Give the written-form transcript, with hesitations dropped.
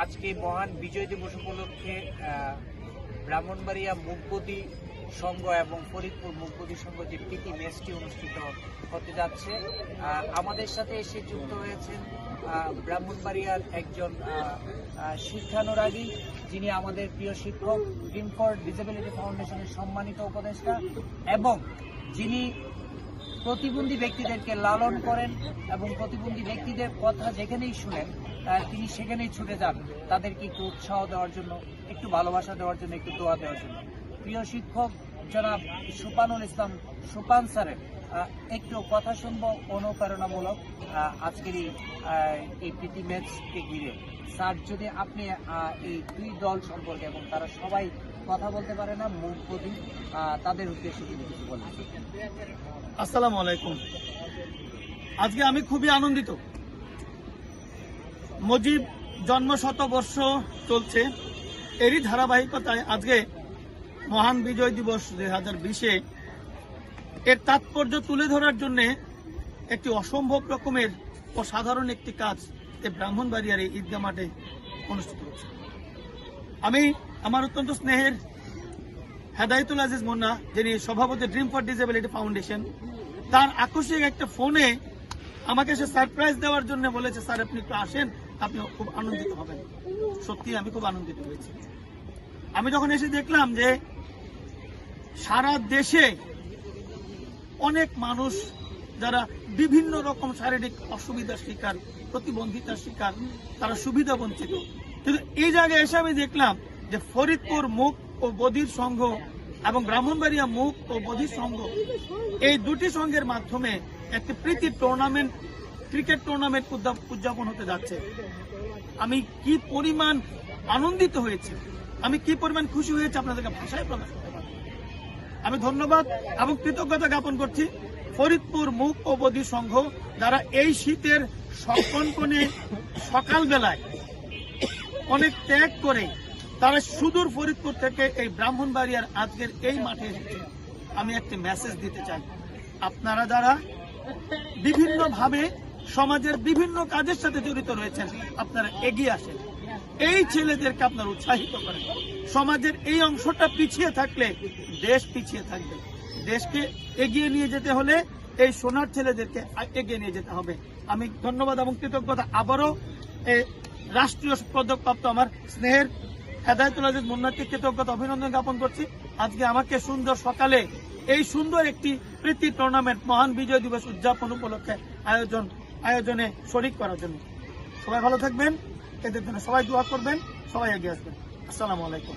আজকে মহান বিজয় দিবস উপলক্ষে ব্রাহ্মণবাড়িয়া মুকবদি সংঘ এবং ফরিদপুর মুকবদি সংঘ যে প্রীতি ম্যাচটি অনুষ্ঠিত হতে যাচ্ছে, আমাদের সাথে এসে যুক্ত হয়েছেন ব্রাহ্মণবাড়িয়ার একজন শিক্ষানুরাগী, যিনি আমাদের প্রিয় শিক্ষক, ড্রিম ফর ডিসেবিলিটি ফাউন্ডেশনের সম্মানিত উপদেষ্টা, এবং যিনি প্রতিবন্ধী ব্যক্তিদেরকে লালন করেন এবং প্রতিবন্ধী ব্যক্তিদের কথা যেখানেই শুনেন তিনি সেখানেই ছুটে যান তাদেরকে একটু উৎসাহ দেওয়ার জন্য, একটু ভালোবাসা দেওয়ার জন্য, একটু দোয়া দেওয়ার জন্য। প্রিয় শিক্ষক জনাব সুপানুল ইসলাম সুপান স্যারের একটু কথা শুনব অনুপ্রেরণামূলক আজকের এই প্রীতি ম্যাচকে ঘিরে। স্যার, যদি আপনি এই দুই দল সম্পর্কে, এবং তারা সবাই কথা বলতে পারে না, মুখবধি, তাদের উদ্দেশ্যে যদি কিছু বলেন। আসসালামু আলাইকুম। আজকে আমি খুবই আনন্দিত। মুজিব জন্ম শতবর্ষ চলছে, এরই ধারাবাহিকতায় আজকে মহান বিজয় দিবস 2020-এ এর তাৎপর্য তুলে ধরার জন্য একটি অসম্ভব রকমের অসাধারণ একটি কাজ এই ব্রাহ্মণবাড়িয়ার এই ঈদগাহ মাঠে অনুষ্ঠিত হচ্ছে। আমি আমার অত্যন্ত স্নেহের হেদায়েতুল আজিজ মুন্না, যিনি সভাপতি ড্রিম ফর ডিসেবিলিটি ফাউন্ডেশন, তার আকস্মিক একটা ফোনে আমাকে সে সারপ্রাইজ দেওয়ার জন্য বলেছে, স্যার আপনি একটু আসেন, আপনি খুব আনন্দিত হবেন। সত্যি আমি খুব আনন্দিত হয়েছি। আমি যখন এসে দেখলাম যে সারা দেশে অনেক মানুষ যারা বিভিন্ন রকম শারীরিক অসুবিধার শিকার, প্রতিবন্ধিতার শিকার, তারা সুবিধা বঞ্চিত, কিন্তু এই জায়গায় এসে আমি দেখলাম যে ফরিদপুর মুক ও বধির সংঘ এবং ব্রাহ্মণবাড়িয়া মুক ও বধির সংঘ, এই দুটি সংঘের মাধ্যমে একটি প্রীতি টুর্নামেন্ট, ক্রিকেট টুর্নামেন্ট উদযাপন হতে যাচ্ছে। আমি কি পরিমাণ আনন্দিত হয়েছি, আমি কি পরিমাণ খুশি হয়েছি আপনাদেরকে ভাষায় প্রকাশ করতে পারবো। আমি ধন্যবাদ এবং কৃতজ্ঞতা জ্ঞাপন করছি ফরিদপুর মুক ও বধির সংঘ, যারা এই শীতের সকনকনে সকালবেলায় অনেক ত্যাগ করে তারা সুদূর ফরিদপুর থেকে এই ব্রাহ্মণবাড়িয়ার আজকের এই মাঠে এসেছে। আমি একটি মেসেজ দিতে চাই, আপনারা যারা বিভিন্নভাবে সমাজের বিভিন্ন কাজের সাথে জড়িত রয়েছেন, আপনারা এগিয়ে আসেন, এই ছেলেদেরকে আপনারা উৎসাহিত করেন। সমাজের এই অংশটা পিছিয়ে থাকলে দেশ পিছিয়ে থাকবে। দেশকে এগিয়ে নিয়ে যেতে হলে এই সোনার ছেলেদেরকে এগিয়ে নিয়ে যেতে হবে। আমি ধন্যবাদ এবং কৃতজ্ঞতা আবারও রাষ্ট্রীয় পদকপ্রাপ্ত আমার স্নেহের হেদায়েতুল আজিজ মুন্নাকে কৃতজ্ঞতা অভিনন্দন জ্ঞাপন করছি। আজকে আমাকে সুন্দর সকালে এই সুন্দর একটি প্রীতি টুর্নামেন্ট মহান বিজয় দিবস উদযাপন উপলক্ষে আয়োজনে শরিক করার জন্য। সবাই ভালো থাকবেন, এদের জন্য সবাই দোয়া করবেন, সবাই এগিয়ে আসবেন। আসসালামু আলাইকুম।